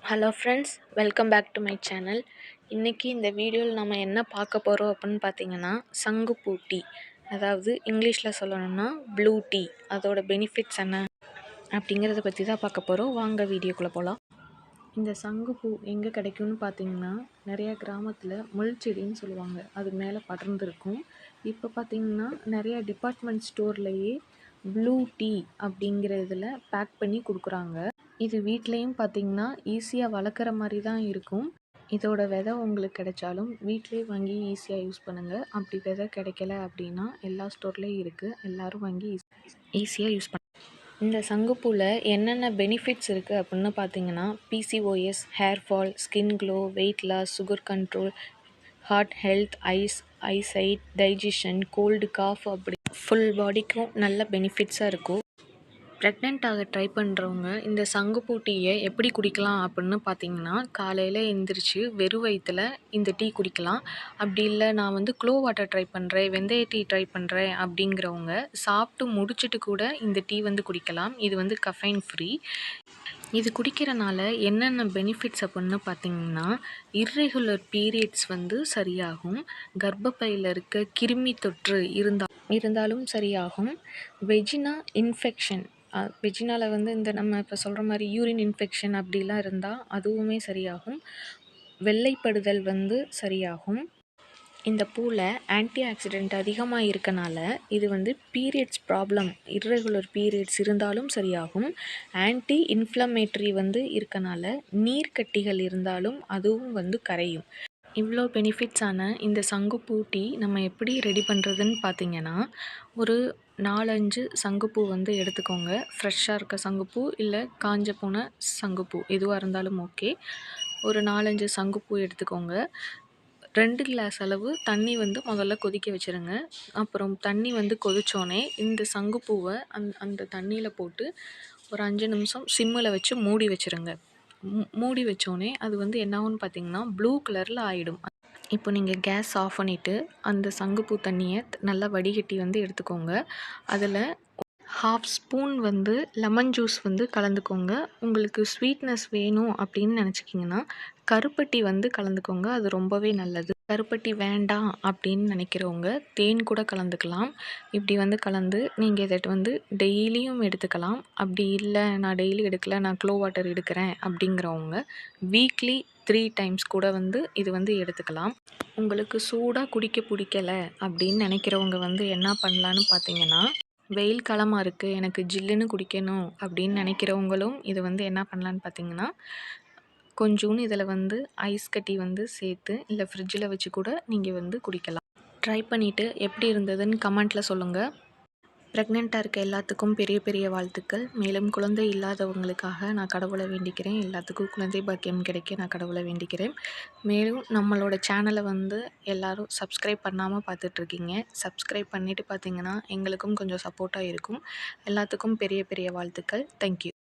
Hello friends, welcome back to my channel. இன்றைக்கி இந்த வீடியோவில் நம்ம என்ன பார்க்க போகிறோம் அப்படின்னு பார்த்தீங்கன்னா, சங்குப்பூ டீ, அதாவது இங்கிலீஷில் சொல்லணும்னா ப்ளூ டீ, அதோட பெனிஃபிட்ஸ் என்ன அப்படிங்கிறத பற்றி தான் பார்க்க போகிறோம். வாங்க வீடியோக்குள்ளே போகலாம். இந்த சங்குப்பூ எங்கே கிடைக்கும்னு பார்த்தீங்கன்னா, நிறையா கிராமத்தில் முள்செடின்னு சொல்லுவாங்க, அது மேலே படர்ந்துருக்கும். இப்போ பார்த்தீங்கன்னா நிறையா டிபார்ட்மெண்ட் ஸ்டோர்லேயே ப்ளூ டீ அப்படிங்கிற இதில் பேக் பண்ணி கொடுக்குறாங்க. இது வீட்லேயும் பார்த்தீங்கன்னா ஈஸியாக வளர்க்குற மாதிரி தான் இருக்கும். இதோட விதை உங்களுக்கு கிடைச்சாலும் வீட்டிலேயே வாங்கி ஈஸியாக யூஸ் பண்ணுங்கள். அப்படி விதை கிடைக்கல அப்படின்னா எல்லா ஸ்டோர்லேயும் இருக்குது, எல்லோரும் வாங்கி ஈஸியாக யூஸ் இந்த சங்குப்பூவில் என்னென்ன பெனிஃபிட்ஸ் இருக்குது அப்படின்னு பார்த்தீங்கன்னா, PCOS, hair fall, skin glow, weight loss, sugar control, heart health, eyesight, digestion, cold, cough, அப்படி ஃபுல் பாடிக்கும் நல்ல பெனிஃபிட்ஸாக இருக்கும். ப்ரெக்னென்ட் ஆக ட்ரை பண்ணுறவங்க இந்த சங்குப்பூ டீயை எப்படி குடிக்கலாம் அப்படின்னு பார்த்தீங்கன்னா, காலையில் எந்திரிச்சு வெறும் வயிற்றுல இந்த டீ குடிக்கலாம். அப்படி இல்லை நான் க்ளோ வாட்டர் ட்ரை பண்ணுறேன், வெந்தய டீ ட்ரை பண்ணுறேன் அப்படிங்கிறவங்க சாப்பிட்டு முடிச்சுட்டு கூட இந்த டீ குடிக்கலாம். இது கஃபைன் ஃப்ரீ. இது குடிக்கிறனால என்னென்ன பெனிஃபிட்ஸ் அப்படின்னு பார்த்தீங்கன்னா, இர்ரெகுலர் பீரியட்ஸ் சரியாகும், கர்ப்பப்பையில் இருக்க கிருமி தொற்று இருந்தாலும் சரியாகும், வெஜினா இன்ஃபெக்ஷன், வெஜினாவில் இந்த நம்ம இப்போ சொல்கிற மாதிரி யூரின் இன்ஃபெக்ஷன் அப்படிலாம் இருந்தால் அதுவுமே சரியாகும், வெள்ளைப்படுதல் சரியாகும். இந்த பூவில் ஆன்டி ஆக்சிடென்ட் அதிகமாக இருக்கனால இது பீரியட்ஸ் ப்ராப்ளம், இர்ரெகுலர் பீரியட்ஸ் இருந்தாலும் சரியாகும். ஆன்டி இன்ஃப்ளமேட்ரி இருக்கனால நீர்க்கட்டிகள் இருந்தாலும் அதுவும் கரையும். இவ்வளோ பெனிஃபிட்ஸான இந்த சங்குப்பூ டீ நம்ம எப்படி ரெடி பண்ணுறதுன்னு பார்த்தீங்கன்னா, ஒரு 4-5 சங்குப்பூ எடுத்துக்கோங்க. ஃப்ரெஷ்ஷாக இருக்க சங்குப்பூ இல்லை காஞ்ச போன சங்குப்பூ எதுவாக இருந்தாலும் ஓகே. ஒரு 4-5 சங்குப்பூ எடுத்துக்கோங்க. 2 கிளாஸ் அளவு தண்ணி முதல்ல கொதிக்க வச்சுருங்க. அப்புறம் தண்ணி கொதித்தோடனே இந்த சங்குப்பூவை அந்த தண்ணியில் போட்டு ஒரு 5 நிமிஷம் சிம்மில் வச்சு மூடி வச்சுருங்க. மூடி வச்சோடனே அது என்ன ஆகும்னு பார்த்தீங்கன்னா ப்ளூ கலரில் ஆகிடும். இப்போ நீங்கள் கேஸ் ஆஃப் பண்ணிவிட்டு அந்த சங்குப்பூ தண்ணியை நல்லா வடிகட்டி எடுத்துக்கோங்க. அதில் 1/2 ஸ்பூன் லெமன் ஜூஸ் கலந்துக்கோங்க. உங்களுக்கு ஸ்வீட்னஸ் வேணும் அப்படின்னு நினச்சிக்கிங்கன்னா கருப்பட்டி கலந்துக்கோங்க, அது ரொம்பவே நல்லது. கருப்பட்டி வேண்டாம் அப்படின்னு நினைக்கிறவங்க தேன் கூட கலந்துக்கலாம். இப்படி கலந்து நீங்கள் இதை டெய்லியும் எடுத்துக்கலாம். அப்படி இல்லை நான் டெய்லி எடுக்கல, நான் க்ளோ வாட்டர் எடுக்கிறேன் அப்படிங்கிறவங்க வீக்லி 3 டைம்ஸ் கூட இது எடுத்துக்கலாம். உங்களுக்கு சூடாக குடிக்க பிடிக்கலை அப்படின்னு நினைக்கிறவங்க என்ன பண்ணலான்னு பார்த்தீங்கன்னா, வெயில் காலமாக இருக்குது, எனக்கு ஜில்லுன்னு குடிக்கணும் அப்படின்னு நினைக்கிறவங்களும் இது என்ன பண்ணலான்னு பார்த்தீங்கன்னா, கொஞ்சோன்னு இதில் ஐஸ் கட்டி சேர்த்து இல்லை ஃப்ரிட்ஜில் வச்சு கூட நீங்கள் குடிக்கலாம். ட்ரை பண்ணிவிட்டு எப்படி இருந்ததுன்னு கமெண்ட்டில் சொல்லுங்கள். ப்ரெக்னெண்ட்டாக இருக்க எல்லாத்துக்கும் பெரிய பெரிய வாழ்த்துக்கள். மேலும் குழந்தை இல்லாதவங்களுக்காக நான் கடவுளை வேண்டிக்கிறேன். எல்லாத்துக்கும் குழந்தை பாக்கியம் கிடைக்க நான் கடவுளை வேண்டிக்கிறேன். மேலும் நம்மளோட சேனலை எல்லோரும் சப்ஸ்கிரைப் பண்ணாமல் பார்த்துட்ருக்கீங்க. சப்ஸ்கிரைப் பண்ணிவிட்டு பார்த்தீங்கன்னா எங்களுக்கும் கொஞ்சம் சப்போர்ட்டாக இருக்கும். எல்லாத்துக்கும் பெரிய பெரிய வாழ்த்துக்கள். தேங்க்யூ.